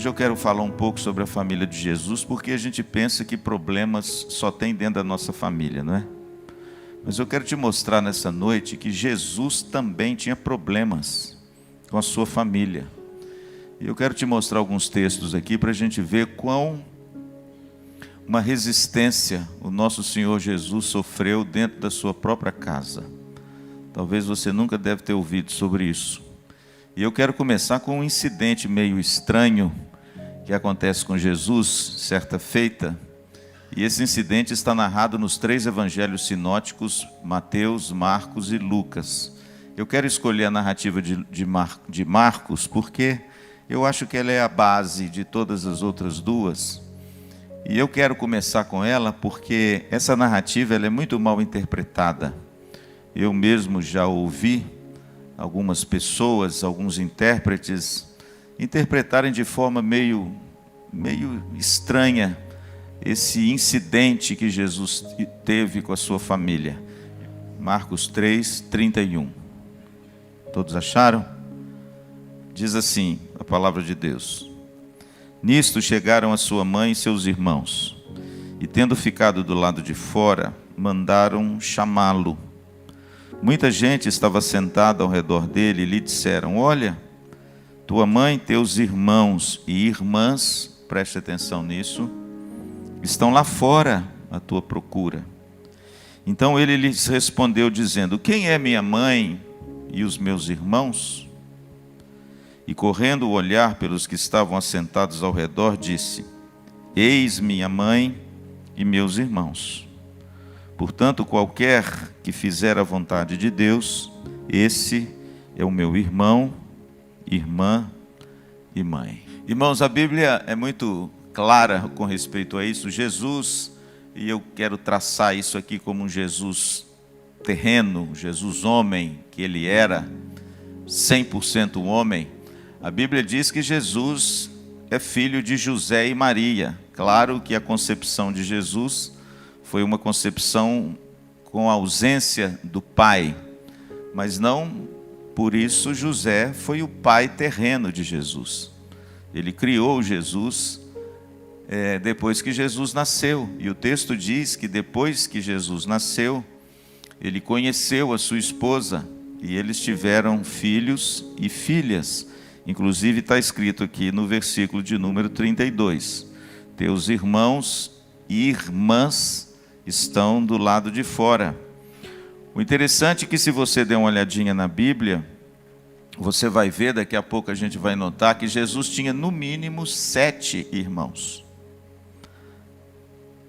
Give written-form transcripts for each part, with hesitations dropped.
Hoje eu quero falar um pouco sobre a família de Jesus, porque a gente pensa que problemas só tem dentro da nossa família, não é? Mas eu quero te mostrar nessa noite que Jesus também tinha problemas com a sua família. E eu quero te mostrar alguns textos aqui para a gente ver quão uma resistência o nosso Senhor Jesus sofreu dentro da sua própria casa. Talvez você nunca deve ter ouvido sobre isso. E eu quero começar com um incidente meio estranho que acontece com Jesus, certa feita. E esse incidente está narrado nos 3 evangelhos sinóticos, Mateus, Marcos e Lucas. Eu quero escolher a narrativa de Marcos, porque eu acho que ela é a base de todas as outras duas. E eu quero começar com ela porque essa narrativa ela é muito mal interpretada. Eu mesmo já ouvi algumas pessoas, alguns intérpretes, interpretarem de forma meio estranha esse incidente que Jesus teve com a sua família. Marcos 3, 31. Todos acharam? Diz assim a palavra de Deus: Nisto chegaram a sua mãe e seus irmãos, e tendo ficado do lado de fora, mandaram chamá-lo. Muita gente estava sentada ao redor dele e lhe disseram: Olha, tua mãe, teus irmãos e irmãs, preste atenção nisso, estão lá fora à tua procura. Então ele lhes respondeu dizendo: Quem é minha mãe e os meus irmãos? E correndo o olhar pelos que estavam assentados ao redor, disse: Eis minha mãe e meus irmãos. Portanto, qualquer que fizer a vontade de Deus, esse é o meu irmão, irmã e mãe. Irmãos, a Bíblia é muito clara com respeito a isso. Jesus, e eu quero traçar isso aqui como um Jesus terreno, Jesus homem, que ele era 100% homem. A Bíblia diz que Jesus é filho de José e Maria. Claro que a concepção de Jesus foi uma concepção com a ausência do pai, mas não por isso José foi o pai terreno de Jesus. Ele criou Jesus depois que Jesus nasceu. E o texto diz que depois que Jesus nasceu, ele conheceu a sua esposa e eles tiveram filhos e filhas. Inclusive está escrito aqui no versículo de número 32. Teus irmãos e irmãs estão do lado de fora. O interessante é que se você der uma olhadinha na Bíblia, você vai ver, daqui a pouco a gente vai notar, que Jesus tinha no mínimo 7 irmãos.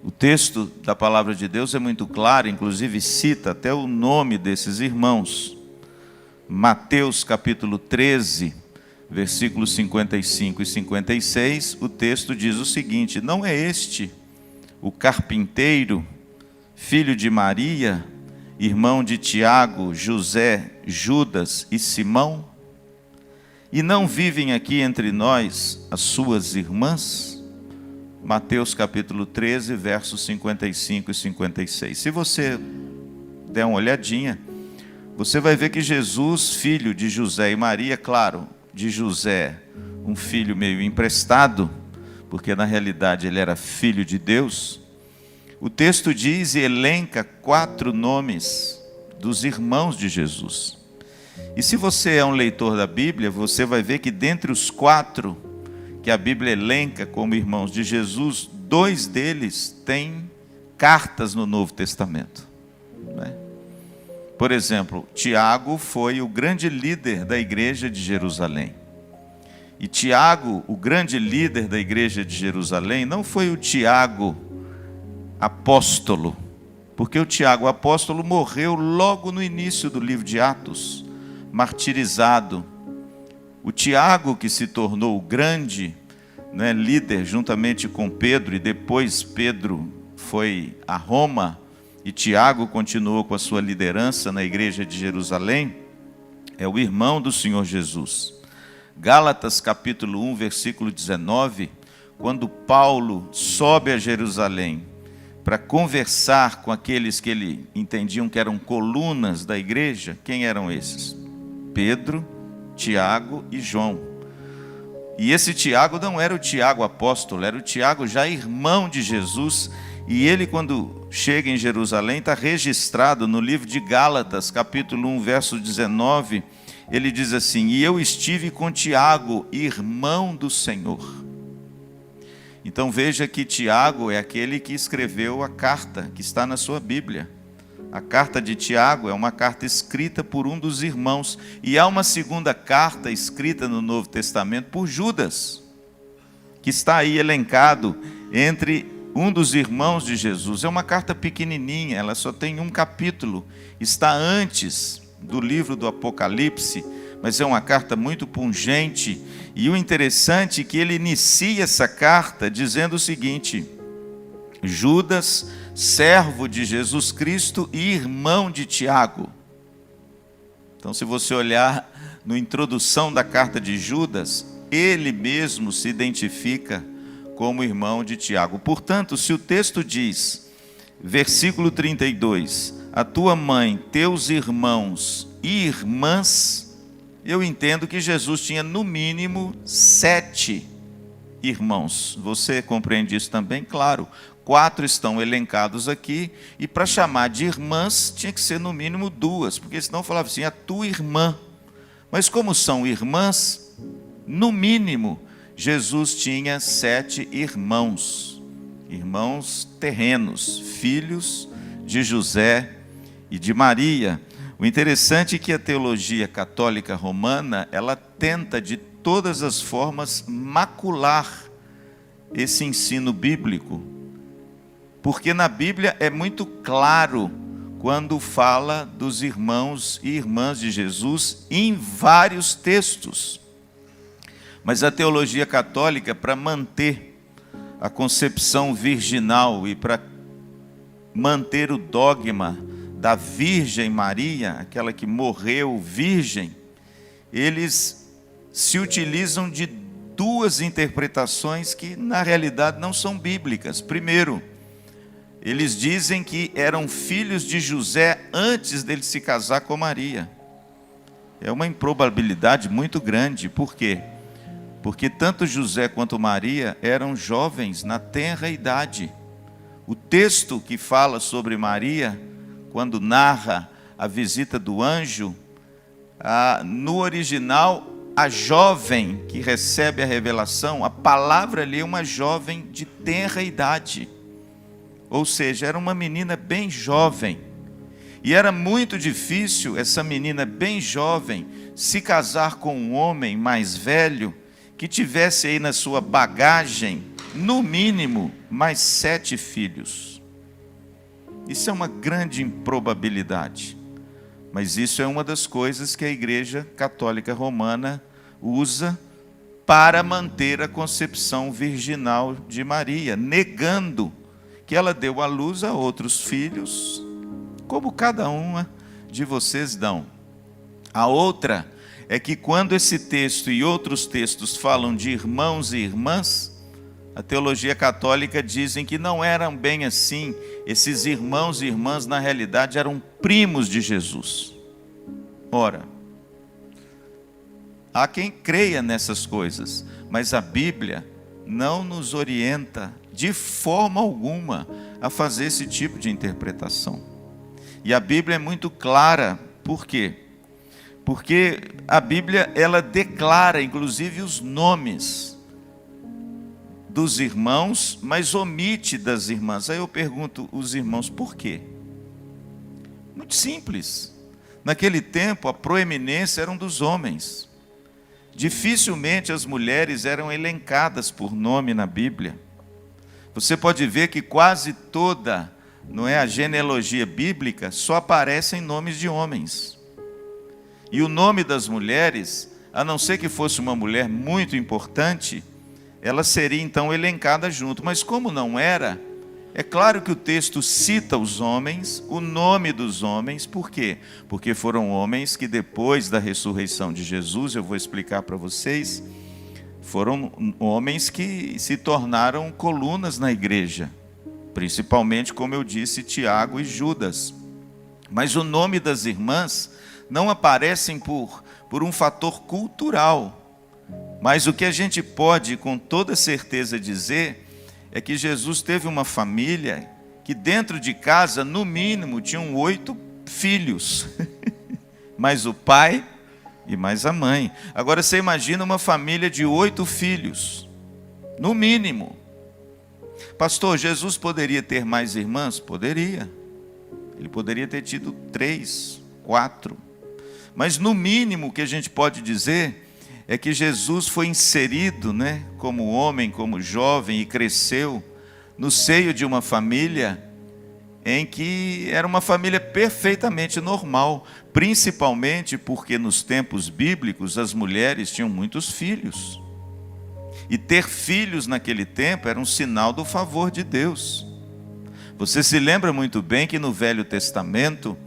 O texto da palavra de Deus é muito claro, inclusive cita até o nome desses irmãos. Mateus capítulo 13, versículos 55 e 56, o texto diz o seguinte: Não é este o carpinteiro, filho de Maria, irmão de Tiago, José, Judas e Simão? E não vivem aqui entre nós as suas irmãs? Mateus capítulo 13, versos 55 e 56. Se você der uma olhadinha, você vai ver que Jesus, filho de José e Maria, claro, de José, um filho meio emprestado, porque na realidade ele era filho de Deus. O texto diz e elenca 4 nomes dos irmãos de Jesus. E se você é um leitor da Bíblia, você vai ver que dentre os 4 que a Bíblia elenca como irmãos de Jesus, 2 deles têm cartas no Novo Testamento, né? Por exemplo, Tiago foi o grande líder da igreja de Jerusalém. E Tiago, o grande líder da igreja de Jerusalém, não foi o Tiago apóstolo, porque o Tiago apóstolo morreu logo no início do livro de Atos, martirizado. O Tiago, que se tornou o grande, né, líder juntamente com Pedro, e depois Pedro foi a Roma, e Tiago continuou com a sua liderança na igreja de Jerusalém, é o irmão do Senhor Jesus. Gálatas capítulo 1, versículo 19, quando Paulo sobe a Jerusalém para conversar com aqueles que ele entendiam que eram colunas da igreja, quem eram esses? Pedro, Tiago e João. E esse Tiago não era o Tiago apóstolo, era o Tiago já irmão de Jesus. E ele, quando chega em Jerusalém, está registrado no livro de Gálatas, capítulo 1, verso 19. Ele diz assim: e eu estive com Tiago, irmão do Senhor. Então veja que Tiago é aquele que escreveu a carta que está na sua Bíblia. A carta de Tiago é uma carta escrita por um dos irmãos. E há uma segunda carta escrita no Novo Testamento por Judas, que está aí elencado entre um dos irmãos de Jesus. É uma carta pequenininha, ela só tem um capítulo. Está antes do livro do Apocalipse, mas é uma carta muito pungente. E o interessante é que ele inicia essa carta dizendo o seguinte: Judas, servo de Jesus Cristo e irmão de Tiago. Então, se você olhar na introdução da carta de Judas, ele mesmo se identifica como irmão de Tiago. Portanto, se o texto diz, versículo 32, a tua mãe, teus irmãos e irmãs, eu entendo que Jesus tinha no mínimo 7 irmãos. Você compreende isso também? Claro. 4 estão elencados aqui, e para chamar de irmãs tinha que ser no mínimo 2, porque senão falava assim, a tua irmã. Mas como são irmãs, no mínimo, Jesus tinha 7 irmãos, irmãos terrenos, filhos de José e de Maria. O interessante é que a teologia católica romana, ela tenta de todas as formas macular esse ensino bíblico, porque na Bíblia é muito claro quando fala dos irmãos e irmãs de Jesus em vários textos. Mas a teologia católica, para manter a concepção virginal e para manter o dogma da Virgem Maria, aquela que morreu virgem, eles se utilizam de 2 interpretações que na realidade não são bíblicas. Primeiro, eles dizem que eram filhos de José antes dele se casar com Maria. É uma improbabilidade muito grande. Por quê? Porque tanto José quanto Maria eram jovens na tenra idade. O texto que fala sobre Maria, quando narra a visita do anjo, no original, a jovem que recebe a revelação, a palavra ali é uma jovem de tenra idade. Ou seja, era uma menina bem jovem. E era muito difícil essa menina bem jovem se casar com um homem mais velho, que tivesse aí na sua bagagem, no mínimo, mais 7 filhos. Isso é uma grande improbabilidade. Mas isso é uma das coisas que a Igreja Católica Romana usa para manter a concepção virginal de Maria, negando que ela deu à luz a outros filhos, como cada uma de vocês dão. A outra é que quando esse texto e outros textos falam de irmãos e irmãs, a teologia católica dizem que não eram bem assim. Esses irmãos e irmãs, na realidade, eram primos de Jesus. Ora, há quem creia nessas coisas, mas a Bíblia não nos orienta de forma alguma a fazer esse tipo de interpretação. E a Bíblia é muito clara. Por quê? Porque a Bíblia, ela declara inclusive os nomes dos irmãos, mas omite das irmãs. Aí eu pergunto, os irmãos, por quê? Muito simples. Naquele tempo, a proeminência era dos homens. Dificilmente as mulheres eram elencadas por nome na Bíblia. Você pode ver que quase toda, a genealogia bíblica só aparecem nomes de homens. E o nome das mulheres, a não ser que fosse uma mulher muito importante, ela seria então elencada junto. Mas como não era, é claro que o texto cita os homens, o nome dos homens. Por quê? Porque foram homens que depois da ressurreição de Jesus, eu vou explicar para vocês, foram homens que se tornaram colunas na igreja, principalmente, como eu disse, Tiago e Judas. Mas o nome das irmãs não aparecem por um fator cultural. Mas o que a gente pode com toda certeza dizer é que Jesus teve uma família que dentro de casa, no mínimo, tinham 8 filhos, mais o pai e mais a mãe. Agora você imagina uma família de 8 filhos, no mínimo. Pastor, Jesus poderia ter mais irmãs? Poderia. Ele poderia ter tido 3, 4. Mas no mínimo o que a gente pode dizer é que Jesus foi inserido, como homem, como jovem, e cresceu no seio de uma família em que era uma família perfeitamente normal, principalmente porque nos tempos bíblicos as mulheres tinham muitos filhos. E ter filhos naquele tempo era um sinal do favor de Deus. Você se lembra muito bem que no Velho Testamento,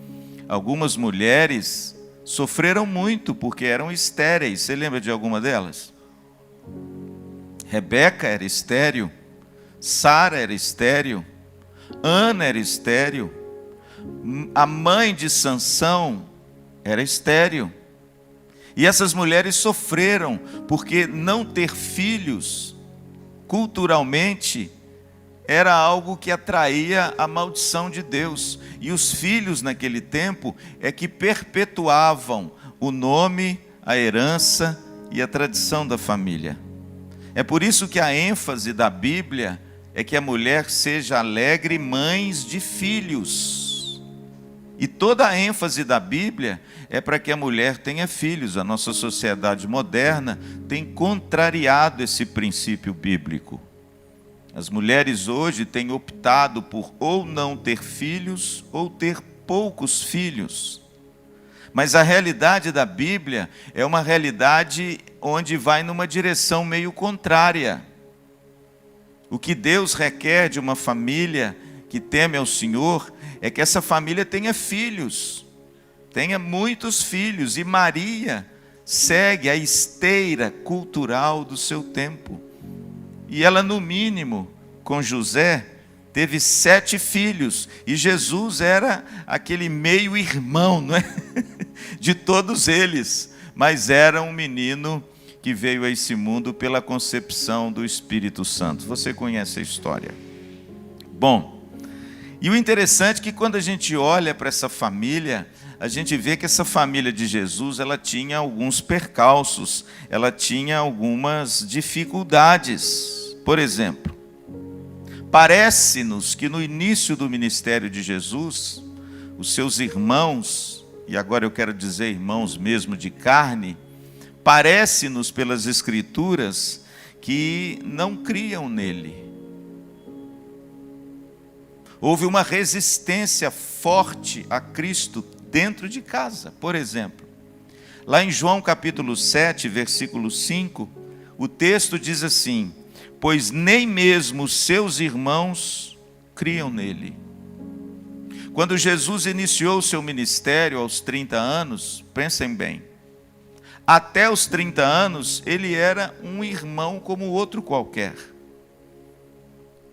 algumas mulheres sofreram muito porque eram estéreis. Você lembra de alguma delas? Rebeca era estéril, Sara era estéril, Ana era estéril, a mãe de Sansão era estéril. E essas mulheres sofreram porque não ter filhos, culturalmente, era algo que atraía a maldição de Deus. E os filhos naquele tempo é que perpetuavam o nome, a herança e a tradição da família. É por isso que a ênfase da Bíblia é que a mulher seja alegre mãe de filhos. E toda a ênfase da Bíblia é para que a mulher tenha filhos. A nossa sociedade moderna tem contrariado esse princípio bíblico. As mulheres hoje têm optado por ou não ter filhos ou ter poucos filhos. Mas a realidade da Bíblia é uma realidade onde vai numa direção meio contrária. O que Deus requer de uma família que teme ao Senhor é que essa família tenha filhos, tenha muitos filhos. E Maria segue a esteira cultural do seu tempo. E ela, no mínimo, com José, teve 7 filhos. E Jesus era aquele meio-irmão, de todos eles. Mas era um menino que veio a esse mundo pela concepção do Espírito Santo. Você conhece a história. Bom, e o interessante é que quando a gente olha para essa família, a gente vê que essa família de Jesus, ela tinha alguns percalços, ela tinha algumas dificuldades. Por exemplo, parece-nos que no início do ministério de Jesus, os seus irmãos, e agora eu quero dizer irmãos mesmo de carne, parece-nos pelas Escrituras que não criam nele. Houve uma resistência forte a Cristo dentro de casa. Por exemplo, lá em João capítulo 7, versículo 5, o texto diz assim: pois nem mesmo seus irmãos criam nele. Quando Jesus iniciou o seu ministério aos 30 anos, pensem bem, até os 30 anos ele era um irmão como outro qualquer.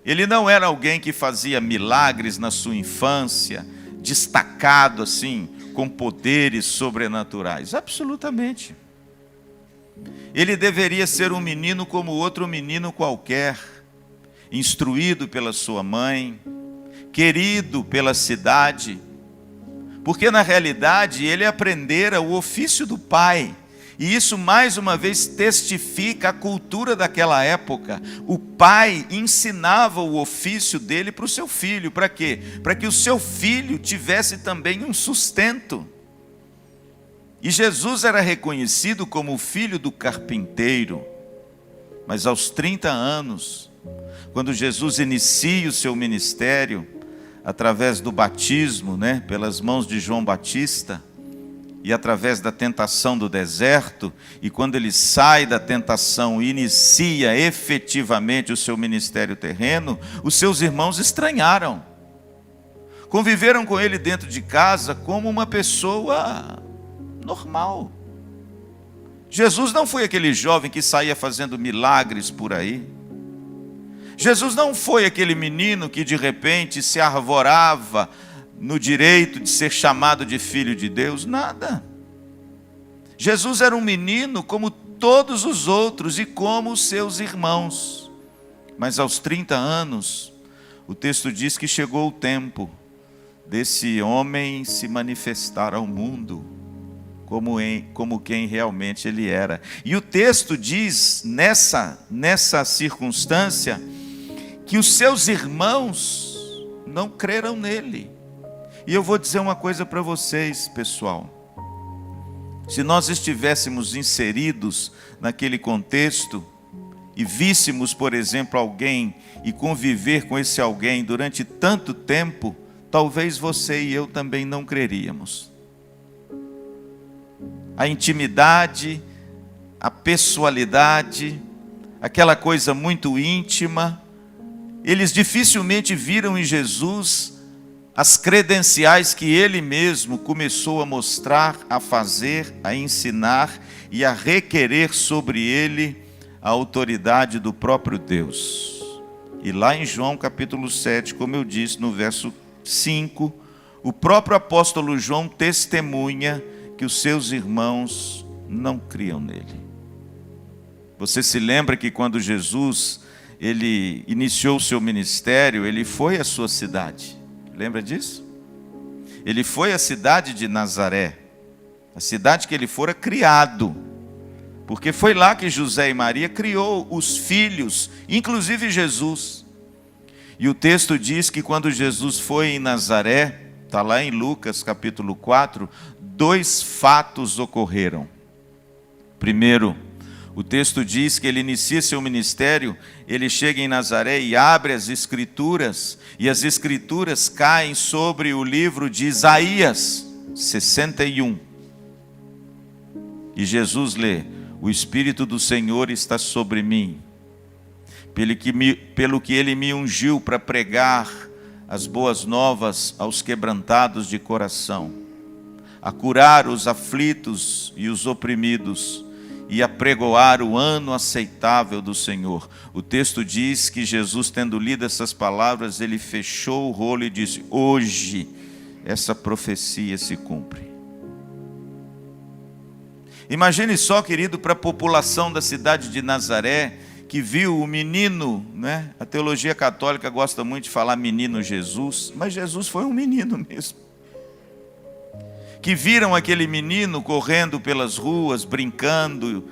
Ele não era alguém que fazia milagres na sua infância, destacado assim, com poderes sobrenaturais. Absolutamente. Ele deveria ser um menino como outro menino qualquer, instruído pela sua mãe, querido pela cidade, porque na realidade ele aprendera o ofício do pai. E isso mais uma vez testifica a cultura daquela época. O pai ensinava o ofício dele para o seu filho. Para quê? Para que o seu filho tivesse também um sustento. E Jesus era reconhecido como o filho do carpinteiro. Mas aos 30 anos, quando Jesus inicia o seu ministério, através do batismo, pelas mãos de João Batista, e através da tentação do deserto, e quando ele sai da tentação e inicia efetivamente o seu ministério terreno, os seus irmãos estranharam. Conviveram com ele dentro de casa como uma pessoa normal. Jesus não foi aquele jovem que saía fazendo milagres por aí. Jesus não foi aquele menino que de repente se arvorava no direito de ser chamado de filho de Deus, nada. Jesus era um menino como todos os outros e como os seus irmãos. Mas aos 30 anos, o texto diz que chegou o tempo desse homem se manifestar ao mundo como quem realmente ele era. E o texto diz, nessa circunstância, que os seus irmãos não creram nele. E eu vou dizer uma coisa para vocês, pessoal. Se nós estivéssemos inseridos naquele contexto e víssemos, por exemplo, alguém e conviver com esse alguém durante tanto tempo, talvez você e eu também não creríamos. A intimidade, a pessoalidade, aquela coisa muito íntima, eles dificilmente viram em Jesus as credenciais que ele mesmo começou a mostrar, a fazer, a ensinar e a requerer sobre ele a autoridade do próprio Deus. E lá em João capítulo 7, como eu disse no verso 5, o próprio apóstolo João testemunha que os seus irmãos não criam nele. Você se lembra que quando Jesus ele iniciou o seu ministério, ele foi à sua cidade. Lembra disso? Ele foi à cidade de Nazaré, a cidade que ele fora criado, porque foi lá que José e Maria criou os filhos, inclusive Jesus. E o texto diz que quando Jesus foi em Nazaré, está lá em Lucas capítulo 4, 2 fatos ocorreram. Primeiro, o texto diz que ele inicia seu ministério, ele chega em Nazaré e abre as Escrituras, e as Escrituras caem sobre o livro de Isaías 61. E Jesus lê: o Espírito do Senhor está sobre mim, pelo que ele me ungiu para pregar as boas novas aos quebrantados de coração, a curar os aflitos e os oprimidos, e apregoar o ano aceitável do Senhor. O texto diz que Jesus, tendo lido essas palavras, ele fechou o rolo e disse: hoje essa profecia se cumpre. Imagine só, querido, para a população da cidade de Nazaré, que viu o menino, né? A teologia católica gosta muito de falar menino Jesus, mas Jesus foi um menino mesmo. Que viram aquele menino correndo pelas ruas, brincando,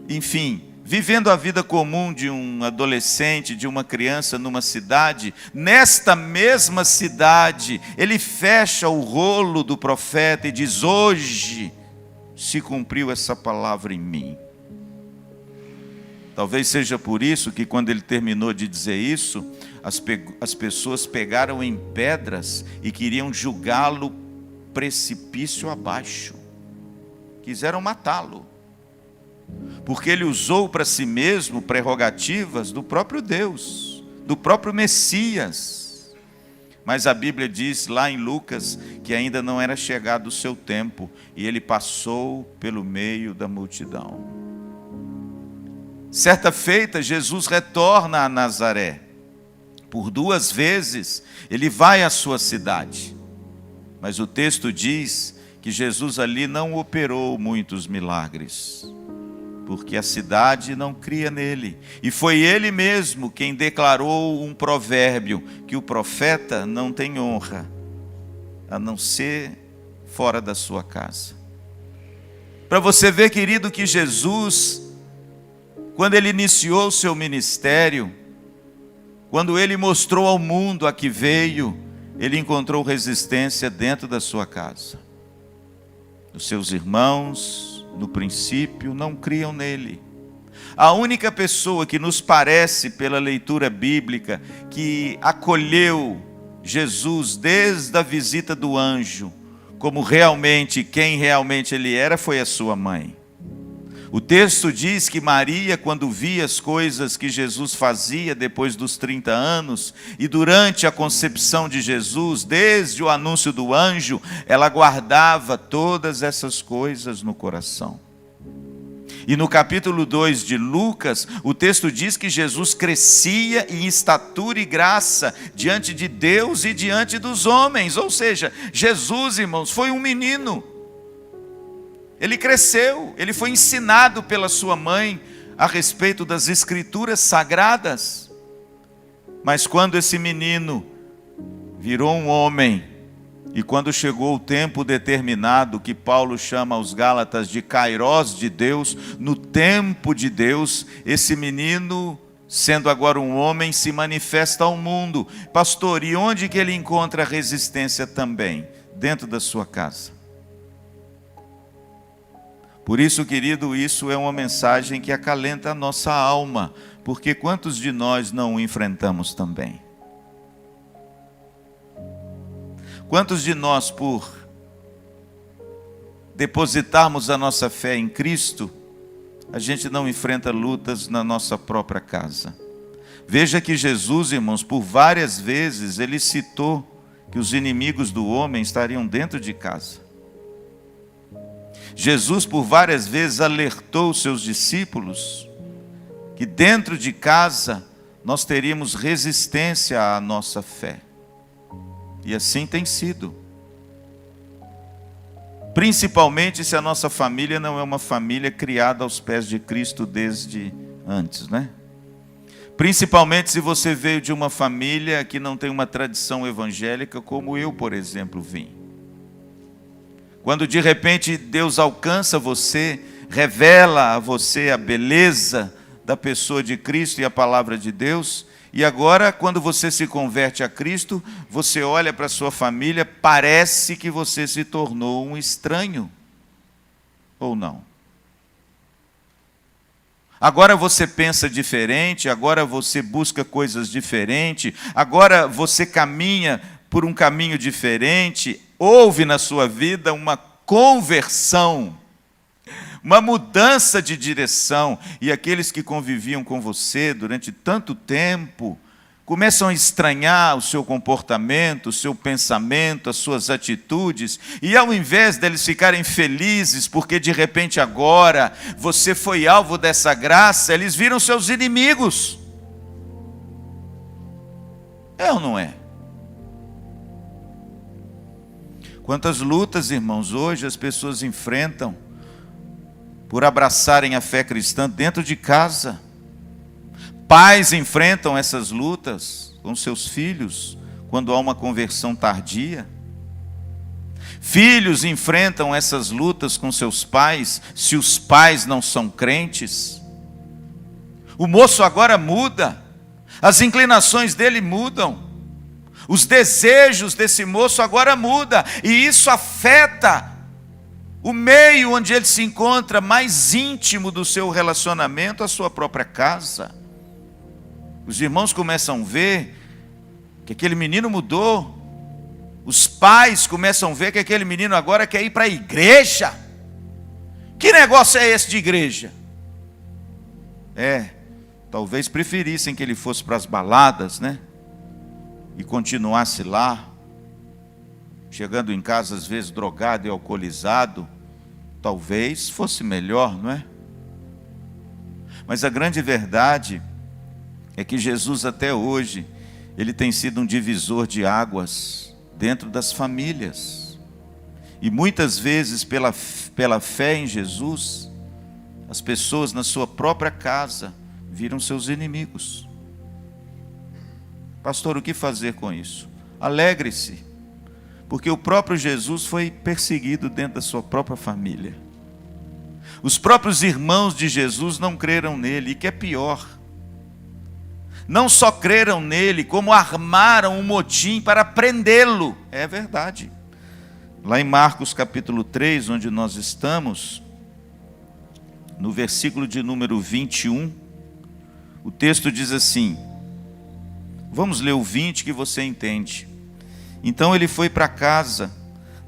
enfim, vivendo a vida comum de um adolescente, de uma criança numa cidade. Nesta mesma cidade, ele fecha o rolo do profeta e diz: hoje se cumpriu essa palavra em mim. Talvez seja por isso que quando ele terminou de dizer isso, as pessoas pegaram em pedras e queriam julgá-lo precipício abaixo, quiseram matá-lo, porque ele usou para si mesmo prerrogativas do próprio Deus, do próprio Messias. Mas a Bíblia diz lá em Lucas que ainda não era chegado o seu tempo, e ele passou pelo meio da multidão. Certa feita, Jesus retorna a Nazaré. Por 2 vezes ele vai à sua cidade. Mas o texto diz que Jesus ali não operou muitos milagres, porque a cidade não cria nele. E foi ele mesmo quem declarou um provérbio, que o profeta não tem honra, a não ser fora da sua casa. Para você ver, querido, que Jesus, quando ele iniciou o seu ministério, quando ele mostrou ao mundo a que veio, ele encontrou resistência dentro da sua casa. Os seus irmãos, no princípio, não criam nele. A única pessoa que nos parece, pela leitura bíblica, que acolheu Jesus desde a visita do anjo, como quem realmente ele era, foi a sua mãe. O texto diz que Maria, quando via as coisas que Jesus fazia depois dos 30 anos, e durante a concepção de Jesus, desde o anúncio do anjo, ela guardava todas essas coisas no coração. E no capítulo 2 de Lucas, o texto diz que Jesus crescia em estatura e graça diante de Deus e diante dos homens. Ou seja, Jesus, irmãos, foi um menino. Ele cresceu, ele foi ensinado pela sua mãe a respeito das escrituras sagradas. Mas quando esse menino virou um homem, e quando chegou o tempo determinado, que Paulo chama aos Gálatas de Kairós de Deus, no tempo de Deus, esse menino, sendo agora um homem, se manifesta ao mundo. Pastor, e onde que ele encontra resistência também? Dentro da sua casa. Por isso, querido, isso é uma mensagem que acalenta a nossa alma, porque quantos de nós não o enfrentamos também? Quantos de nós, por depositarmos a nossa fé em Cristo, a gente não enfrenta lutas na nossa própria casa? Veja que Jesus, irmãos, por várias vezes, ele citou que os inimigos do homem estariam dentro de casa. Jesus, por várias vezes, alertou os seus discípulos que dentro de casa nós teríamos resistência à nossa fé. E assim tem sido. Principalmente se a nossa família não é uma família criada aos pés de Cristo desde antes, né? Principalmente se você veio de uma família que não tem uma tradição evangélica, como eu, por exemplo, vim. Quando de repente Deus alcança você, revela a você a beleza da pessoa de Cristo e a palavra de Deus, e agora, quando você se converte a Cristo, você olha para a sua família, parece que você se tornou um estranho. Ou não? Agora você pensa diferente, agora você busca coisas diferentes, agora você caminha por um caminho diferente. Houve na sua vida uma conversão, uma mudança de direção, e aqueles que conviviam com você durante tanto tempo começam a estranhar o seu comportamento, o seu pensamento, as suas atitudes, e ao invés deles ficarem felizes porque de repente agora você foi alvo dessa graça, eles viram seus inimigos. É ou não é? Quantas lutas, irmãos, hoje as pessoas enfrentam por abraçarem a fé cristã dentro de casa. Pais enfrentam essas lutas com seus filhos quando há uma conversão tardia. Filhos enfrentam essas lutas com seus pais se os pais não são crentes. O moço agora muda, as inclinações dele mudam, os desejos desse moço agora mudam, e isso afeta o meio onde ele se encontra mais íntimo do seu relacionamento, a sua própria casa. Os irmãos começam a ver que aquele menino mudou. Os pais começam a ver que aquele menino agora quer ir para a igreja. Que negócio é esse de igreja? Talvez preferissem que ele fosse para as baladas, né? E continuasse lá, chegando em casa às vezes drogado e alcoolizado. Talvez fosse melhor, não é? Mas a grande verdade é que Jesus até hoje, ele tem sido um divisor de águas dentro das famílias. E muitas vezes pela fé em Jesus, as pessoas na sua própria casa viram seus inimigos. Pastor, o que fazer com isso? Alegre-se, porque o próprio Jesus foi perseguido dentro da sua própria família. Os próprios irmãos de Jesus não creram nele, e que é pior, não só creram nele, como armaram um motim para prendê-lo. É verdade. Lá em Marcos capítulo 3, onde nós estamos, no versículo de número 21, o texto diz assim, vamos ler o 20 que você entende. Então ele foi para casa,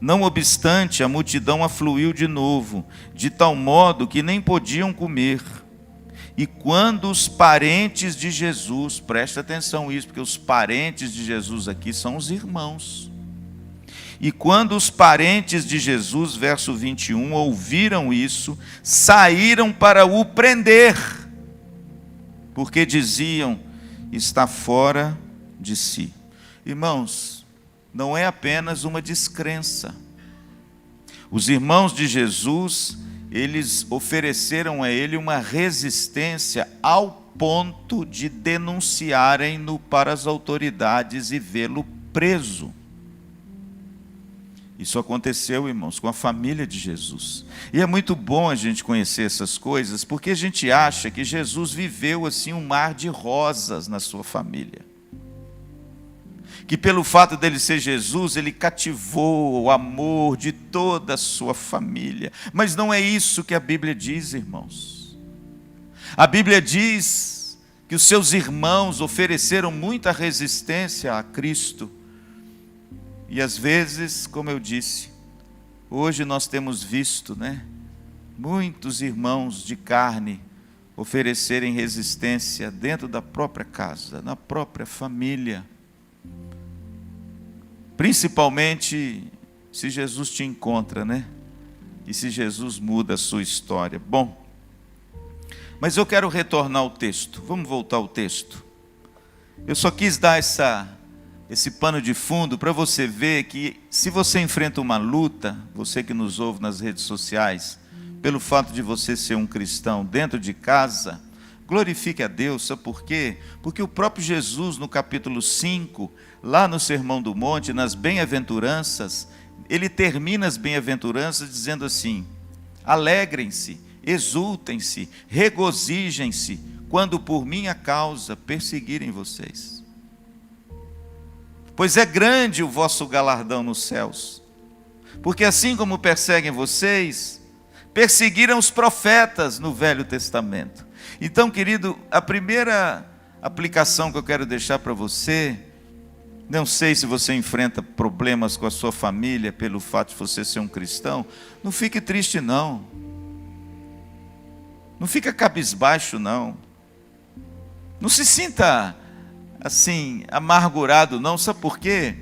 não obstante a multidão afluiu de novo, de tal modo que nem podiam comer. E quando os parentes de Jesus, presta atenção nisso, porque os parentes de Jesus aqui são os irmãos. E quando os parentes de Jesus, verso 21, ouviram isso, saíram para o prender, porque diziam, está fora de si. Irmãos, não é apenas uma descrença. Os irmãos de Jesus, eles ofereceram a ele uma resistência ao ponto de denunciarem-no para as autoridades e vê-lo preso. Isso aconteceu, irmãos, com a família de Jesus. E é muito bom a gente conhecer essas coisas, porque a gente acha que Jesus viveu assim um mar de rosas na sua família. Que pelo fato dele ser Jesus, ele cativou o amor de toda a sua família. Mas não é isso que a Bíblia diz, irmãos. A Bíblia diz que os seus irmãos ofereceram muita resistência a Cristo. E às vezes, como eu disse, hoje nós temos visto, muitos irmãos de carne oferecerem resistência dentro da própria casa, na própria família. Principalmente se Jesus te encontra, E se Jesus muda a sua história. Bom, mas eu quero retornar ao texto. Vamos voltar ao texto. Eu só quis dar esse pano de fundo para você ver que se você enfrenta uma luta, você que nos ouve nas redes sociais, pelo fato de você ser um cristão dentro de casa, glorifique a Deus. Sabe por quê? Porque o próprio Jesus, no capítulo 5, lá no Sermão do Monte, nas bem-aventuranças, ele termina as bem-aventuranças dizendo assim: alegrem-se, exultem-se, regozijem-se, quando por minha causa perseguirem vocês. Pois é grande o vosso galardão nos céus, porque assim como perseguem vocês, perseguiram os profetas no Velho Testamento. Então, querido, a primeira aplicação que eu quero deixar para você, não sei se você enfrenta problemas com a sua família pelo fato de você ser um cristão, não fique triste não. Não fica cabisbaixo não. Não se sinta assim, amargurado não, sabe por quê?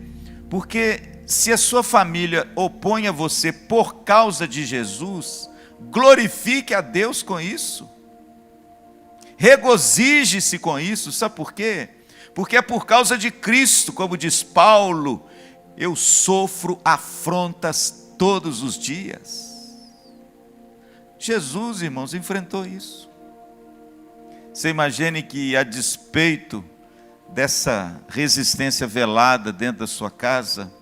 Porque se a sua família opõe a você por causa de Jesus, glorifique a Deus com isso. Regozije-se com isso, sabe por quê? Porque é por causa de Cristo, como diz Paulo, eu sofro afrontas todos os dias. Jesus, irmãos, enfrentou isso. Você imagine que a despeito dessa resistência velada dentro da sua casa,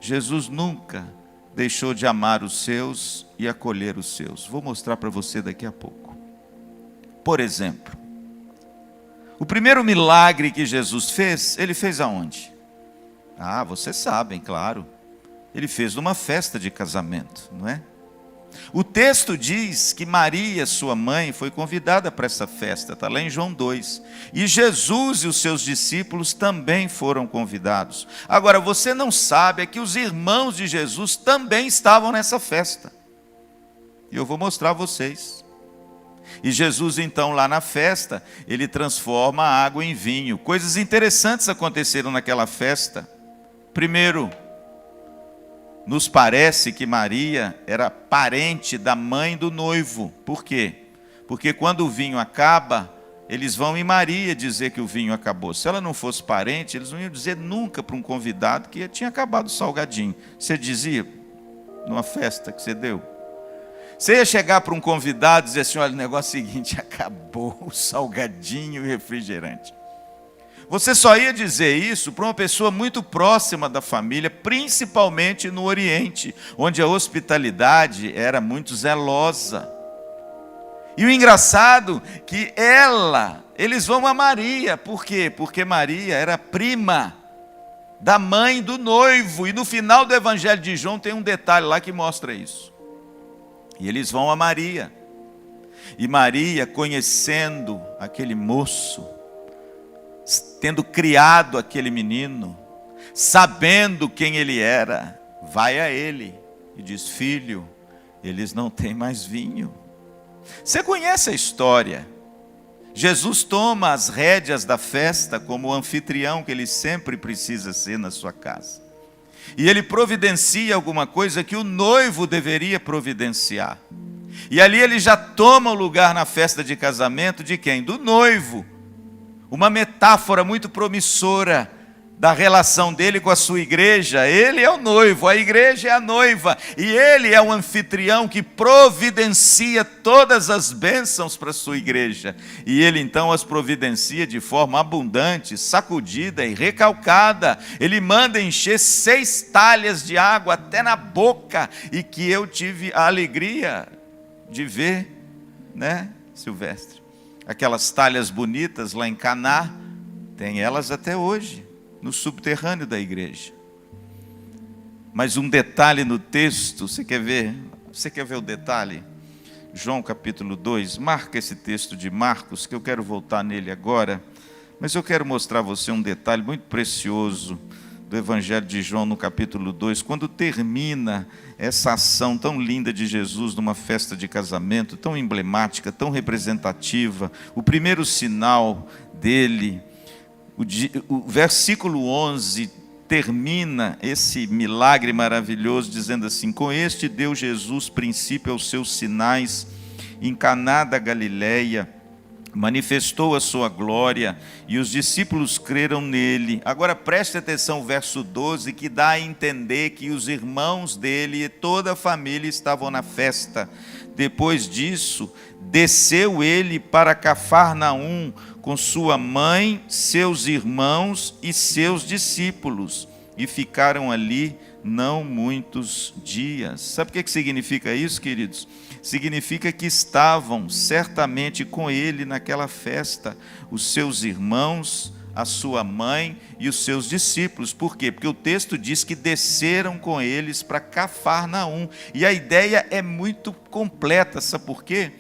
Jesus nunca deixou de amar os seus e acolher os seus. Vou mostrar para você daqui a pouco. Por exemplo, o primeiro milagre que Jesus fez, ele fez aonde? Vocês sabem, claro. Ele fez numa festa de casamento, não é? O texto diz que Maria, sua mãe, foi convidada para essa festa, está lá em João 2. E Jesus e os seus discípulos também foram convidados. Agora, você não sabe é que os irmãos de Jesus também estavam nessa festa. E eu vou mostrar a vocês. E Jesus, então, lá na festa, ele transforma a água em vinho. Coisas interessantes aconteceram naquela festa. Primeiro, nos parece que Maria era parente da mãe do noivo. Por quê? Porque quando o vinho acaba, eles vão em Maria dizer que o vinho acabou. Se ela não fosse parente, eles não iam dizer nunca para um convidado que tinha acabado o salgadinho. Você dizia, numa festa que você deu? Você ia chegar para um convidado e dizer assim, olha, o negócio é o seguinte, acabou o salgadinho e o refrigerante. Você só ia dizer isso para uma pessoa muito próxima da família, principalmente no Oriente, onde a hospitalidade era muito zelosa. E o engraçado é que eles vão a Maria. Por quê? Porque Maria era prima da mãe do noivo. E no final do Evangelho de João tem um detalhe lá que mostra isso. E eles vão a Maria. E Maria, conhecendo aquele moço, tendo criado aquele menino, sabendo quem ele era, vai a ele e diz, filho, eles não têm mais vinho. Você conhece a história? Jesus toma as rédeas da festa como o anfitrião que ele sempre precisa ser na sua casa. E ele providencia alguma coisa que o noivo deveria providenciar. E ali ele já toma o lugar na festa de casamento de quem? Do noivo. Uma metáfora muito promissora da relação dele com a sua igreja. Ele é o noivo, a igreja é a noiva, e ele é o anfitrião que providencia todas as bênçãos para a sua igreja, e ele então as providencia de forma abundante, sacudida e recalcada. Ele manda encher 6 talhas de água até na boca, e que eu tive a alegria de ver, né, Silvestre? Aquelas talhas bonitas lá em Caná, tem elas até hoje, no subterrâneo da igreja. Mas um detalhe no texto, você quer ver? Você quer ver o detalhe? João capítulo 2, marca esse texto de Marcos, que eu quero voltar nele agora, mas eu quero mostrar a você um detalhe muito precioso do Evangelho de João no capítulo 2, quando termina essa ação tão linda de Jesus numa festa de casamento, tão emblemática, tão representativa, o primeiro sinal dele. O versículo 11 termina esse milagre maravilhoso dizendo assim: com este deu Jesus princípio aos seus sinais em Caná da Galileia, manifestou a sua glória e os discípulos creram nele. Agora preste atenção ao verso 12, que dá a entender que os irmãos dele e toda a família estavam na festa. Depois disso, desceu ele para Cafarnaum com sua mãe, seus irmãos e seus discípulos, e ficaram ali não muitos dias. Sabe o que significa isso, queridos? Significa que estavam certamente com ele naquela festa os seus irmãos, a sua mãe e os seus discípulos. Por quê? Porque o texto diz que desceram com eles para Cafarnaum. E a ideia é muito completa, sabe por quê?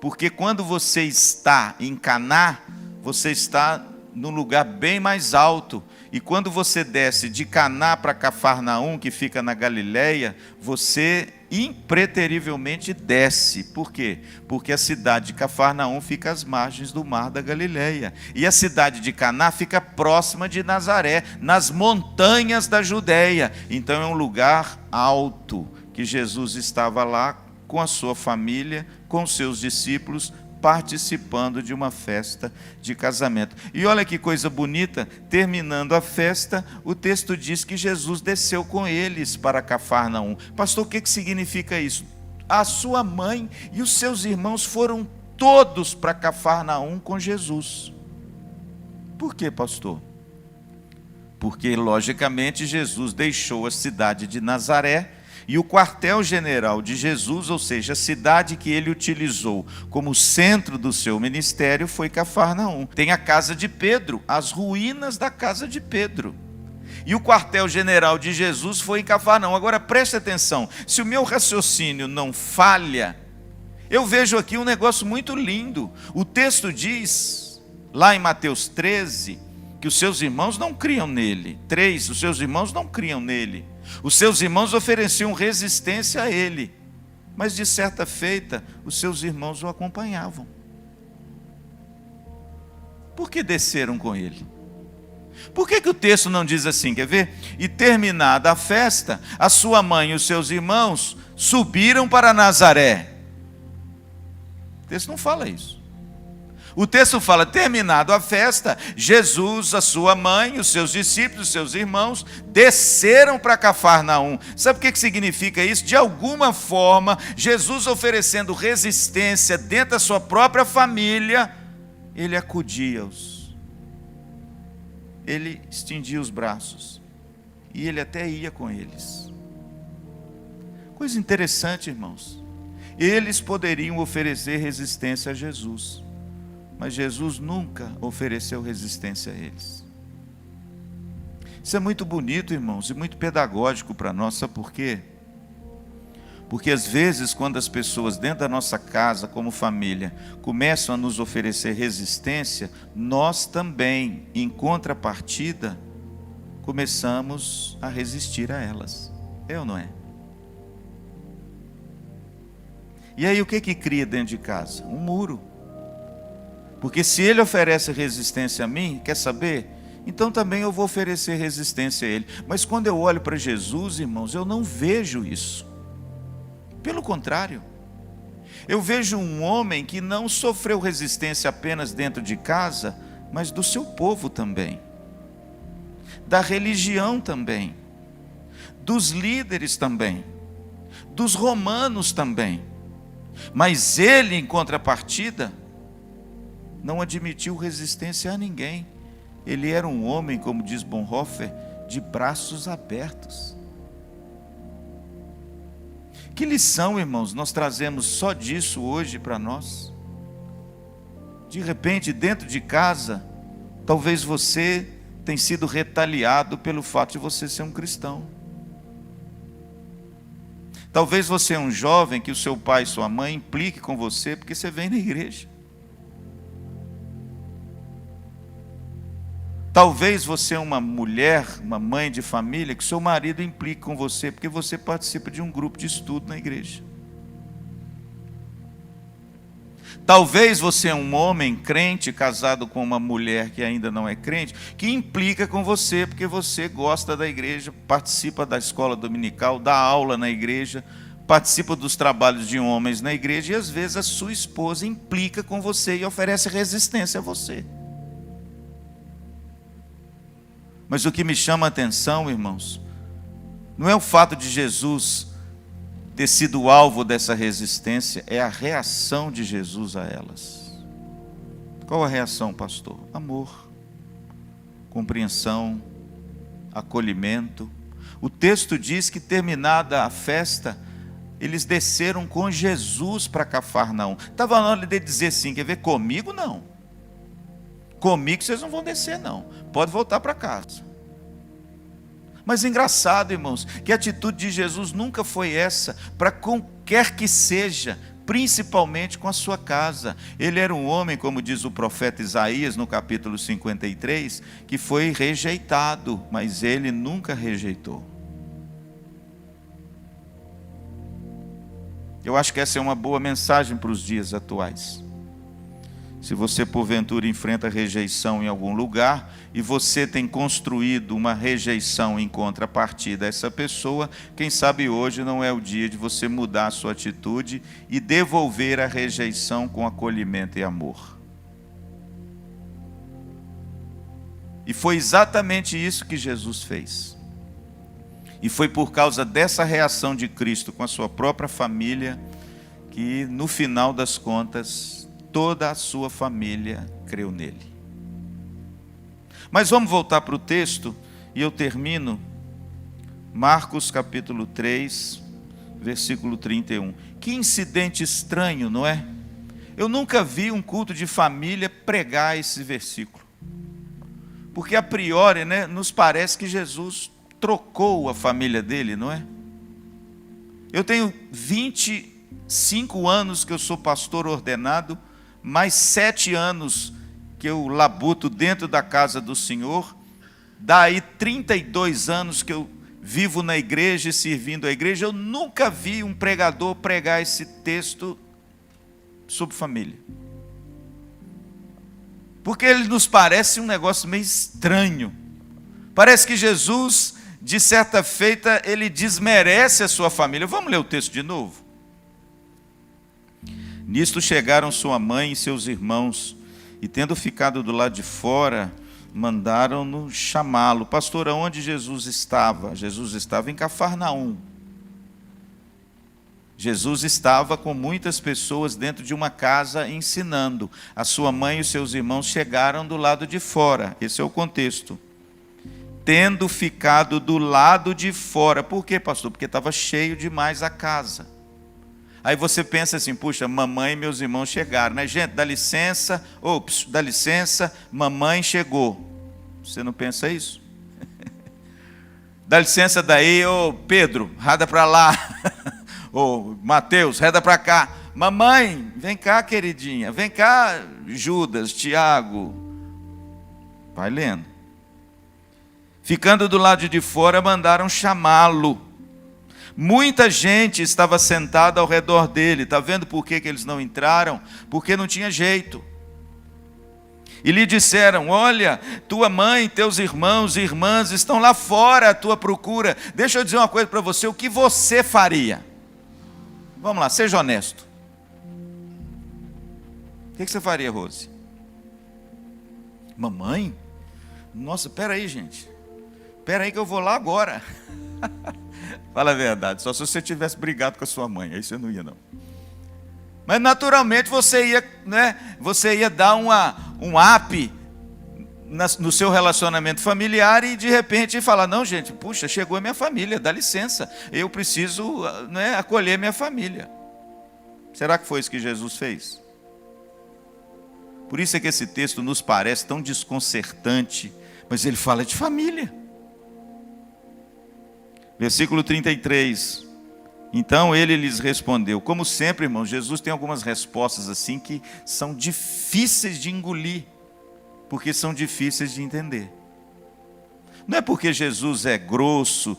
Porque quando você está em Caná, você está num lugar bem mais alto. E quando você desce de Caná para Cafarnaum, que fica na Galileia, você impreterivelmente desce. Por quê? Porque a cidade de Cafarnaum fica às margens do mar da Galileia. E a cidade de Caná fica próxima de Nazaré, nas montanhas da Judéia. Então é um lugar alto, que Jesus estava lá com a sua família, com os seus discípulos, participando de uma festa de casamento. E olha que coisa bonita, terminando a festa, o texto diz que Jesus desceu com eles para Cafarnaum. Pastor, o que significa isso? A sua mãe e os seus irmãos foram todos para Cafarnaum com Jesus. Por quê, pastor? Porque, logicamente, Jesus deixou a cidade de Nazaré, e o quartel-general de Jesus, ou seja, a cidade que ele utilizou como centro do seu ministério, foi Cafarnaum. Tem a casa de Pedro, as ruínas da casa de Pedro. E o quartel-general de Jesus foi em Cafarnaum. Agora preste atenção, se o meu raciocínio não falha, eu vejo aqui um negócio muito lindo. O texto diz, lá em Mateus 13, que os seus irmãos não criam nele. 3, os seus irmãos não criam nele. Os seus irmãos ofereciam resistência a ele, mas de certa feita, os seus irmãos o acompanhavam. Por que desceram com ele? Por que o texto não diz assim, quer ver? E terminada a festa, a sua mãe e os seus irmãos subiram para Nazaré. O texto não fala isso. O texto fala, terminado a festa, Jesus, a sua mãe, os seus discípulos, os seus irmãos, desceram para Cafarnaum. Sabe o que significa isso? De alguma forma, Jesus oferecendo resistência dentro da sua própria família, ele acudia-os. Ele estendia os braços. E ele até ia com eles. Coisa interessante, irmãos. Eles poderiam oferecer resistência a Jesus, mas Jesus nunca ofereceu resistência a eles. Isso é muito bonito, irmãos, e muito pedagógico para nós. Sabe por quê? Porque às vezes, quando as pessoas dentro da nossa casa, como família, começam a nos oferecer resistência, nós também, em contrapartida, começamos a resistir a elas. É ou não é? E aí o que cria dentro de casa? Um muro. Porque se ele oferece resistência a mim, quer saber? Então também eu vou oferecer resistência a ele. Mas quando eu olho para Jesus, irmãos, eu não vejo isso. Pelo contrário, eu vejo um homem que não sofreu resistência apenas dentro de casa, mas do seu povo também. da religião também, dos líderes também, dos romanos também. Mas ele, em contrapartida, não admitiu resistência a ninguém. Ele era um homem, como diz Bonhoeffer, de braços abertos. Que lição, irmãos, nós trazemos só disso hoje para nós? De repente, dentro de casa, talvez você tenha sido retaliado pelo fato de você ser um cristão. Talvez você é um jovem que o seu pai e sua mãe impliquem com você porque você vem na igreja. Talvez você é uma mulher, uma mãe de família, que seu marido implique com você porque você participa de um grupo de estudo na igreja. Talvez você é um homem crente casado com uma mulher que ainda não é crente, que implica com você porque você gosta da igreja, participa da escola dominical, dá aula na igreja, participa dos trabalhos de homens na igreja, e às vezes a sua esposa implica com você e oferece resistência a você. Mas o que me chama a atenção, irmãos, não é o fato de Jesus ter sido alvo dessa resistência, é a reação de Jesus a elas. Qual a reação, pastor? Amor, compreensão, acolhimento. O texto diz que, terminada a festa, eles desceram com Jesus para Cafarnaum. Estava na hora de dizer assim, quer ver, comigo não. Comigo vocês não vão descer não, pode voltar para casa. Mas engraçado, irmãos, que a atitude de Jesus nunca foi essa, para qualquer que seja, principalmente com a sua casa. Ele era um homem, como diz o profeta Isaías no capítulo 53, que foi rejeitado, mas ele nunca rejeitou. Eu acho que essa é uma boa mensagem para os dias atuais. Se você porventura enfrenta rejeição em algum lugar e você tem construído uma rejeição em contrapartida a essa pessoa, quem sabe hoje não é o dia de você mudar a sua atitude e devolver a rejeição com acolhimento e amor. E foi exatamente isso que Jesus fez. E foi por causa dessa reação de Cristo com a sua própria família que, no final das contas, toda a sua família creu nele. Mas vamos voltar para o texto, e eu termino, Marcos capítulo 3, versículo 31. Que incidente estranho, não é? Eu nunca vi um culto de família pregar esse versículo. Porque a priori, né, nos parece que Jesus trocou a família dele, não é? Eu tenho 25 anos que eu sou pastor ordenado, mais 7 anos que eu labuto dentro da casa do Senhor, daí 32 anos que eu vivo na igreja e servindo a igreja, eu nunca vi um pregador pregar esse texto sobre família. Porque ele nos parece um negócio meio estranho. Parece que Jesus, de certa feita, ele desmerece a sua família. Vamos ler o texto de novo? Nisto chegaram sua mãe e seus irmãos, e tendo ficado do lado de fora, mandaram-no chamá-lo. Pastor, aonde Jesus estava? Jesus estava em Cafarnaum. Jesus estava com muitas pessoas dentro de uma casa ensinando. A sua mãe e os seus irmãos chegaram do lado de fora. Esse é o contexto. Tendo ficado do lado de fora. Por quê, pastor? Porque estava cheio demais a casa. Aí você pensa assim, puxa, mamãe e meus irmãos chegaram, né? Gente, dá licença, dá licença, mamãe chegou. Você não pensa isso? Dá licença daí, Pedro, rada para lá. Mateus, reda para cá. Mamãe, vem cá, queridinha. Vem cá, Judas, Tiago. Vai lendo. Ficando do lado de fora, mandaram chamá-lo. Muita gente estava sentada ao redor dele. Está vendo por que eles não entraram? Porque não tinha jeito. E lhe disseram, olha, tua mãe, teus irmãos e irmãs estão lá fora à tua procura. Deixa eu dizer uma coisa para você, o que você faria? Vamos lá, seja honesto. O que você faria, Rose? Mamãe? Nossa, espera aí, gente. Espera aí que eu vou lá agora. Fala a verdade, só se você tivesse brigado com a sua mãe, aí você não ia não. Mas naturalmente você ia, né, você ia dar um up no seu relacionamento familiar e de repente falar, não gente, puxa, chegou a minha família, dá licença, eu preciso, né, acolher minha família. Será que foi isso que Jesus fez? Por isso é que esse texto nos parece tão desconcertante, mas ele fala de família. Versículo 33. Então ele lhes respondeu. Como sempre, irmãos, Jesus tem algumas respostas assim que são difíceis de engolir, porque são difíceis de entender. Não é porque Jesus é grosso,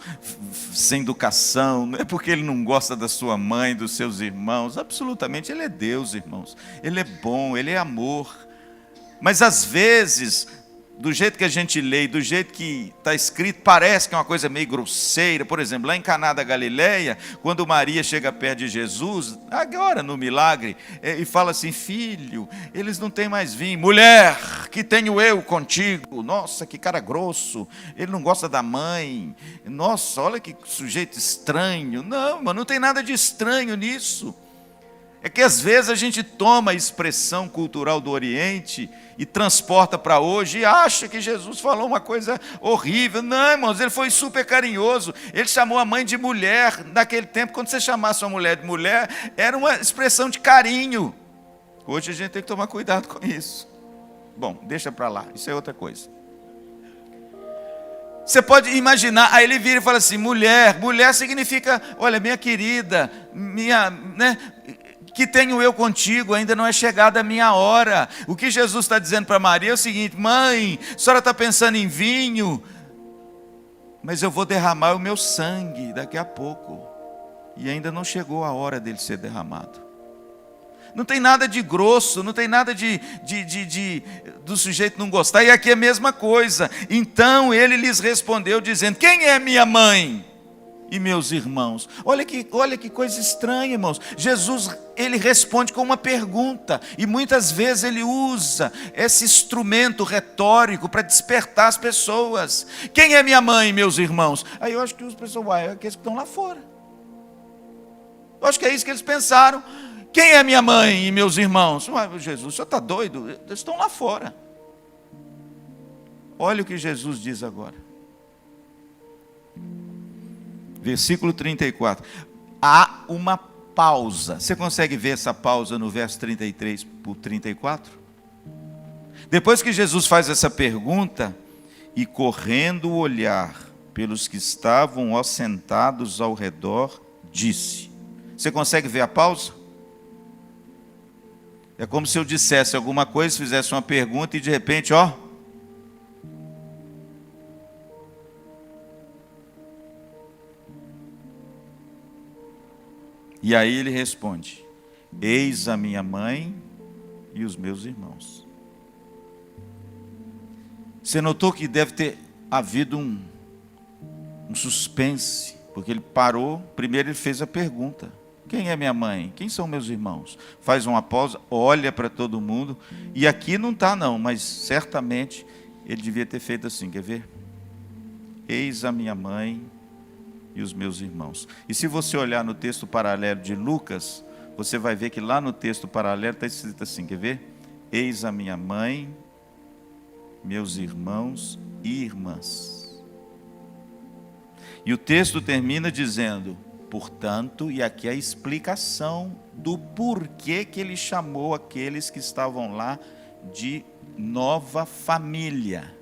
sem educação, não é porque ele não gosta da sua mãe, dos seus irmãos, absolutamente, ele é Deus, irmãos. Ele é bom, ele é amor. Mas às vezes, do jeito que a gente lê, do jeito que está escrito, parece que é uma coisa meio grosseira. Por exemplo, lá em Caná da Galileia, quando Maria chega perto de Jesus, agora no milagre, e fala assim, filho, eles não têm mais vinho. Mulher, que tenho eu contigo? Nossa, que cara grosso, ele não gosta da mãe. Nossa, olha que sujeito estranho. Não, mas não tem nada de estranho nisso. É que às vezes a gente toma a expressão cultural do Oriente e transporta para hoje e acha que Jesus falou uma coisa horrível. Não, irmãos, ele foi super carinhoso. Ele chamou a mãe de mulher. Naquele tempo, quando você chamasse uma mulher de mulher, era uma expressão de carinho. Hoje a gente tem que tomar cuidado com isso. Bom, deixa para lá, isso é outra coisa. Você pode imaginar, aí ele vira e fala assim, mulher significa, olha, minha querida, minha, né, que tenho eu contigo, ainda não é chegada a minha hora. O que Jesus está dizendo para Maria é o seguinte, mãe, a senhora está pensando em vinho, mas eu vou derramar o meu sangue daqui a pouco, e ainda não chegou a hora dele ser derramado. Não tem nada de grosso, não tem nada do sujeito não gostar, e aqui é a mesma coisa. Então ele lhes respondeu dizendo, quem é minha mãe e meus irmãos? Olha que coisa estranha, irmãos. Jesus, ele responde com uma pergunta, e muitas vezes ele usa esse instrumento retórico para despertar as pessoas. Quem é minha mãe e meus irmãos? Aí eu acho que os pessoas, é aqueles que estão lá fora. Eu acho que é isso que eles pensaram. Quem é minha mãe e meus irmãos? Jesus, o senhor está doido? Eles estão lá fora. Olha o que Jesus diz agora. Versículo 34. Há uma pausa. Você consegue ver essa pausa no verso 33 por 34? Depois que Jesus faz essa pergunta, e correndo o olhar pelos que estavam assentados ao redor, disse. Você consegue ver a pausa? É como se eu dissesse alguma coisa, fizesse uma pergunta e de repente, E aí ele responde, eis a minha mãe e os meus irmãos. Você notou que deve ter havido um suspense, porque ele parou, primeiro ele fez a pergunta. Quem é minha mãe? Quem são meus irmãos? Faz uma pausa, olha para todo mundo. E aqui não está não, mas certamente ele devia ter feito assim, quer ver? Eis a minha mãe e os meus irmãos. E se você olhar no texto paralelo de Lucas, você vai ver que lá no texto paralelo está escrito assim, quer ver? Eis a minha mãe, meus irmãos e irmãs. E o texto termina dizendo, portanto, e aqui é a explicação do porquê que ele chamou aqueles que estavam lá de nova família.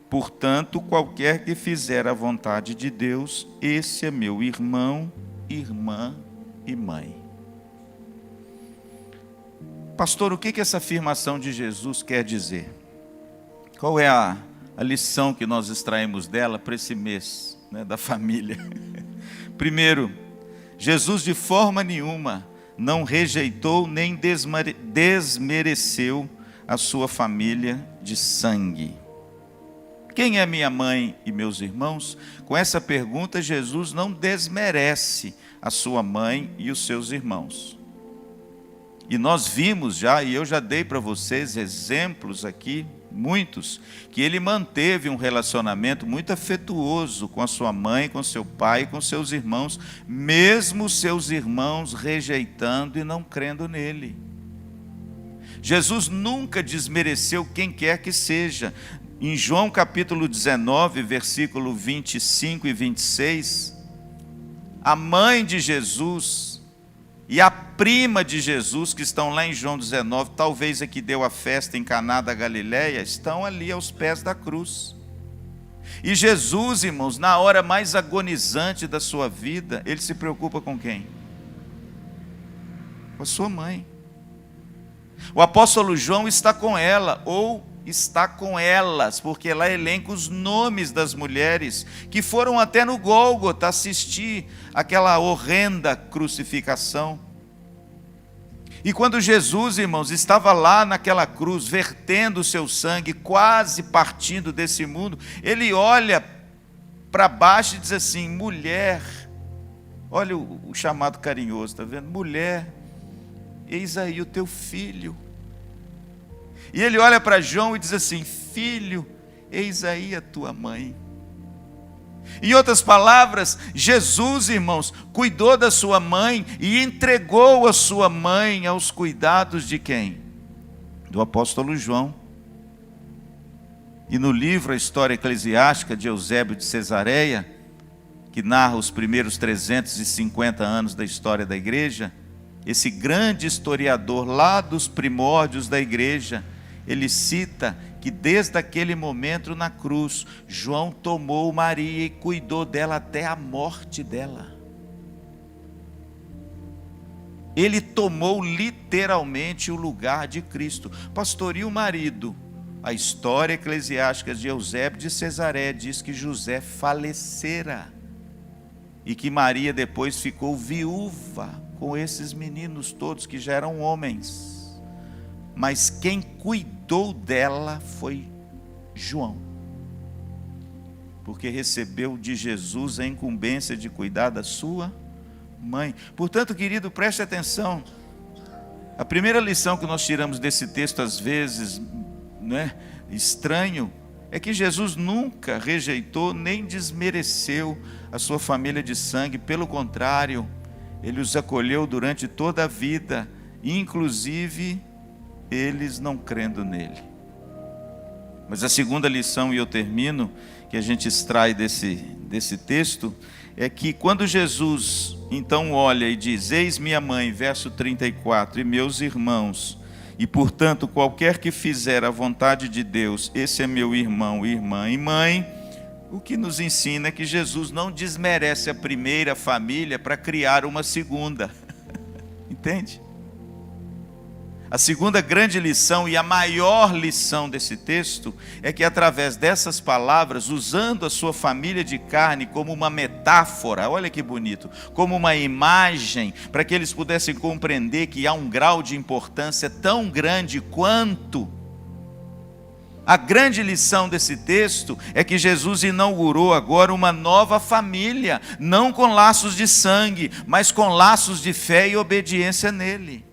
Portanto, qualquer que fizer a vontade de Deus, esse é meu irmão, irmã e mãe. Pastor, o que essa afirmação de Jesus quer dizer? Qual é a lição que nós extraímos dela para esse mês, né, da família? Primeiro, Jesus de forma nenhuma não rejeitou nem desmereceu a sua família de sangue. Quem é minha mãe e meus irmãos? Com essa pergunta, Jesus não desmerece a sua mãe e os seus irmãos. E nós vimos já, e eu já dei para vocês exemplos aqui, muitos, que ele manteve um relacionamento muito afetuoso com a sua mãe, com seu pai, com seus irmãos, mesmo seus irmãos rejeitando e não crendo nele. Jesus nunca desmereceu quem quer que seja. Em João capítulo 19, versículo 25 e 26, a mãe de Jesus e a prima de Jesus, que estão lá em João 19, talvez a que deu a festa em Caná da Galileia, estão ali aos pés da cruz. E Jesus, irmãos, na hora mais agonizante da sua vida, ele se preocupa com quem? Com a sua mãe. O apóstolo João está com ela, ou está com elas, porque lá elenca os nomes das mulheres que foram até no Gólgota assistir aquela horrenda crucificação. E quando Jesus, irmãos, estava lá naquela cruz, vertendo o seu sangue, quase partindo desse mundo, ele olha para baixo e diz assim: mulher, olha o chamado carinhoso, está vendo? Mulher, eis aí o teu filho. E ele olha para João e diz assim: filho, eis aí a tua mãe. Em outras palavras, Jesus, irmãos, cuidou da sua mãe e entregou a sua mãe aos cuidados de quem? Do apóstolo João. E no livro A História Eclesiástica de Eusébio de Cesareia, que narra os primeiros 350 anos da história da igreja, esse grande historiador lá dos primórdios da igreja, ele cita que desde aquele momento na cruz, João tomou Maria e cuidou dela até a morte dela. Ele tomou literalmente o lugar de Cristo. Pastor, e o marido? A história eclesiástica de Eusébio de Cesareia diz que José falecera e que Maria depois ficou viúva com esses meninos todos que já eram homens. Mas quem cuidou dela foi João, porque recebeu de Jesus a incumbência de cuidar da sua mãe. Portanto, querido, preste atenção. A primeira lição que nós tiramos desse texto, às vezes, estranho, é que Jesus nunca rejeitou nem desmereceu a sua família de sangue. Pelo contrário, ele os acolheu durante toda a vida, inclusive eles não crendo nele. Mas a segunda lição, e eu termino, que a gente extrai desse texto, é que quando Jesus então olha e diz: eis minha mãe, verso 34, e meus irmãos, e portanto qualquer que fizer a vontade de Deus, esse é meu irmão, irmã e mãe, o que nos ensina é que Jesus não desmerece a primeira família para criar uma segunda. Entende? A segunda grande lição e a maior lição desse texto é que através dessas palavras, usando a sua família de carne como uma metáfora, olha que bonito, como uma imagem, para que eles pudessem compreender que há um grau de importância tão grande quanto. A grande lição desse texto é que Jesus inaugurou agora uma nova família, não com laços de sangue, mas com laços de fé e obediência nele.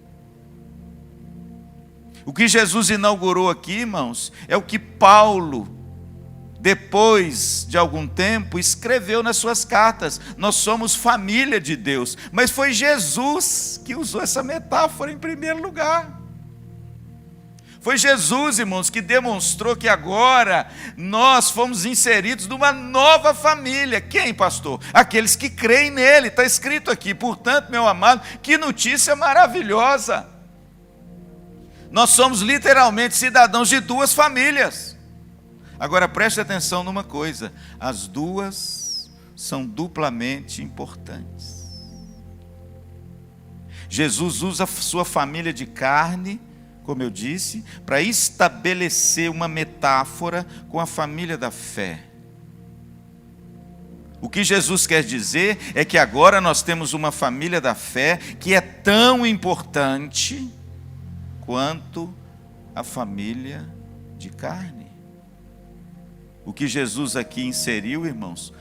O que Jesus inaugurou aqui, irmãos, é o que Paulo, depois de algum tempo, escreveu nas suas cartas. Nós somos família de Deus, mas foi Jesus que usou essa metáfora em primeiro lugar. Foi Jesus, irmãos, que demonstrou que agora nós fomos inseridos numa nova família. Quem, pastor? Aqueles que creem nele, está escrito aqui. Portanto, meu amado, que notícia maravilhosa! Nós somos literalmente cidadãos de duas famílias. Agora preste atenção numa coisa: as duas são duplamente importantes. Jesus usa a sua família de carne, como eu disse, para estabelecer uma metáfora com a família da fé. O que Jesus quer dizer é que agora nós temos uma família da fé que é tão importante quanto a família de carne. O que Jesus aqui inseriu, irmãos,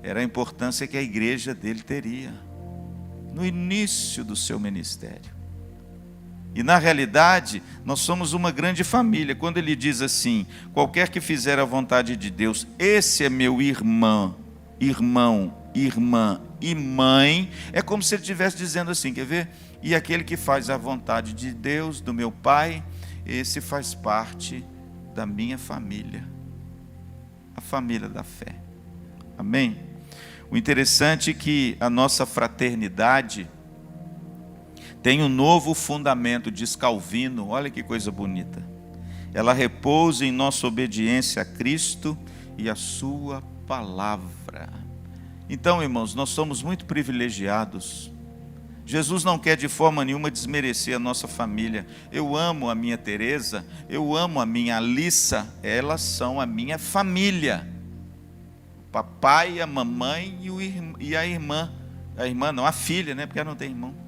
era a importância que a igreja dele teria no início do seu ministério. E na realidade, nós somos uma grande família. Quando ele diz assim, qualquer que fizer a vontade de Deus, esse é meu irmão, irmã e mãe, é como se ele estivesse dizendo assim, quer ver? E aquele que faz a vontade de Deus, do meu Pai, esse faz parte da minha família, a família da fé. Amém? O interessante é que a nossa fraternidade tem um novo fundamento, diz Calvino, olha que coisa bonita. Ela repousa em nossa obediência a Cristo e a sua palavra. Então, irmãos, nós somos muito privilegiados. Jesus não quer de forma nenhuma desmerecer a nossa família. Eu amo a minha Teresa, eu amo a minha Alissa, elas são a minha família. O papai, a mamãe e a irmã. A irmã não, a filha, né? Porque ela não tem irmão.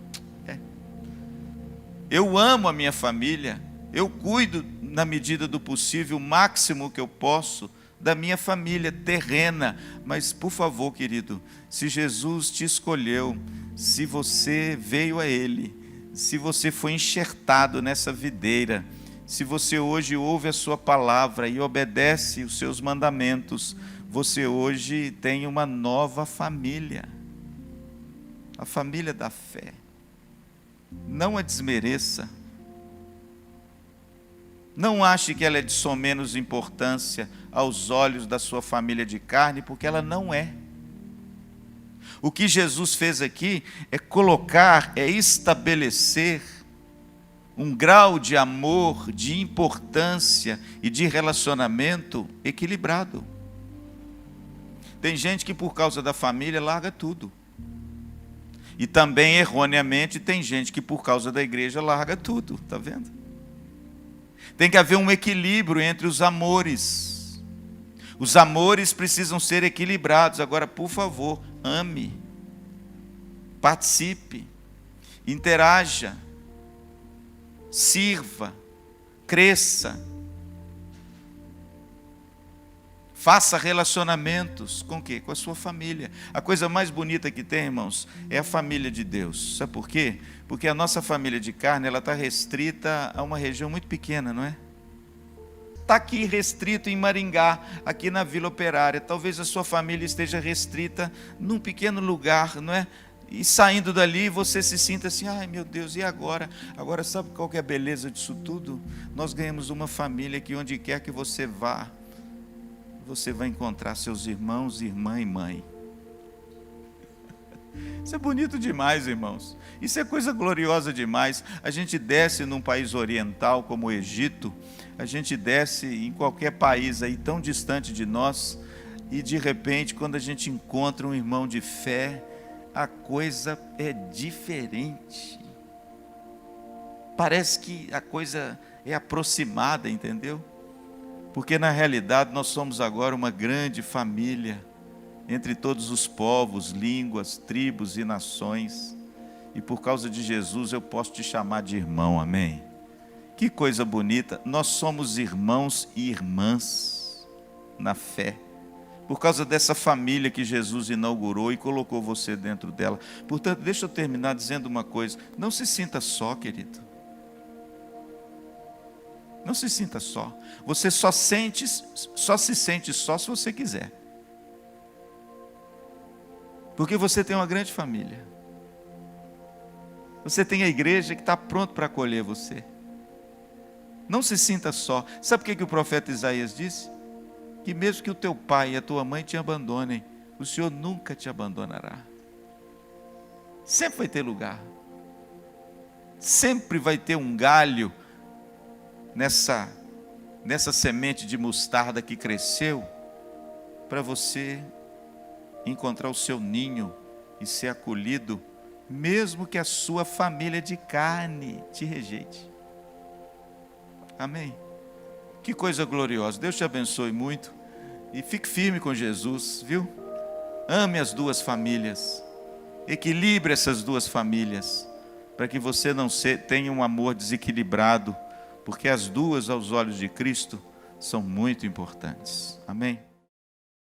Eu amo a minha família, eu cuido na medida do possível, o máximo que eu posso, da minha família terrena. Mas, por favor, querido, se Jesus te escolheu, se você veio a Ele, se você foi enxertado nessa videira, se você hoje ouve a sua palavra e obedece os seus mandamentos, você hoje tem uma nova família, a família da fé. Não a desmereça. Não ache que ela é de somenos importância aos olhos da sua família de carne, porque ela não é. O que Jesus fez aqui é colocar, é estabelecer um grau de amor, de importância e de relacionamento equilibrado. Tem gente que por causa da família larga tudo. E também, erroneamente, tem gente que por causa da igreja larga tudo, está vendo? Tem que haver um equilíbrio entre os amores. Os amores precisam ser equilibrados. Agora, por favor, ame, participe, interaja, sirva, cresça. Faça relacionamentos com o quê? Com a sua família. A coisa mais bonita que tem, irmãos, é a família de Deus. Sabe por quê? Porque a nossa família de carne, ela está restrita a uma região muito pequena, não é? Está aqui restrito em Maringá, aqui na Vila Operária. Talvez a sua família esteja restrita num pequeno lugar, não é? E saindo dali, você se sinta assim, ai meu Deus, e agora? Agora sabe qual que é a beleza disso tudo? Nós ganhamos uma família que onde quer que você vá, você vai encontrar seus irmãos, irmã e mãe. Isso é bonito demais, irmãos. Isso é coisa gloriosa demais. A gente desce num país oriental como o Egito, a gente desce em qualquer país aí tão distante de nós, e de repente, quando a gente encontra um irmão de fé, a coisa é diferente. Parece que a coisa é aproximada, entendeu? Porque na realidade nós somos agora uma grande família, entre todos os povos, línguas, tribos e nações. E por causa de Jesus eu posso te chamar de irmão, amém? Que coisa bonita, nós somos irmãos e irmãs na fé. Por causa dessa família que Jesus inaugurou e colocou você dentro dela. Portanto, deixa eu terminar dizendo uma coisa, não se sinta só, querido. Não se sinta só. Você só se sente só se você quiser. Porque você tem uma grande família. Você tem a igreja que está pronto para acolher você. Não se sinta só. Sabe o que o profeta Isaías disse? Que mesmo que o teu pai e a tua mãe te abandonem, o Senhor nunca te abandonará. Sempre vai ter lugar. Sempre vai ter um galho nessa semente de mostarda que cresceu, para você encontrar o seu ninho e ser acolhido, mesmo que a sua família de carne te rejeite. Amém? Que coisa gloriosa. Deus te abençoe muito e fique firme com Jesus, viu? Ame as duas famílias, equilibre essas duas famílias, para que você não tenha um amor desequilibrado, porque as duas, aos olhos de Cristo, são muito importantes. Amém?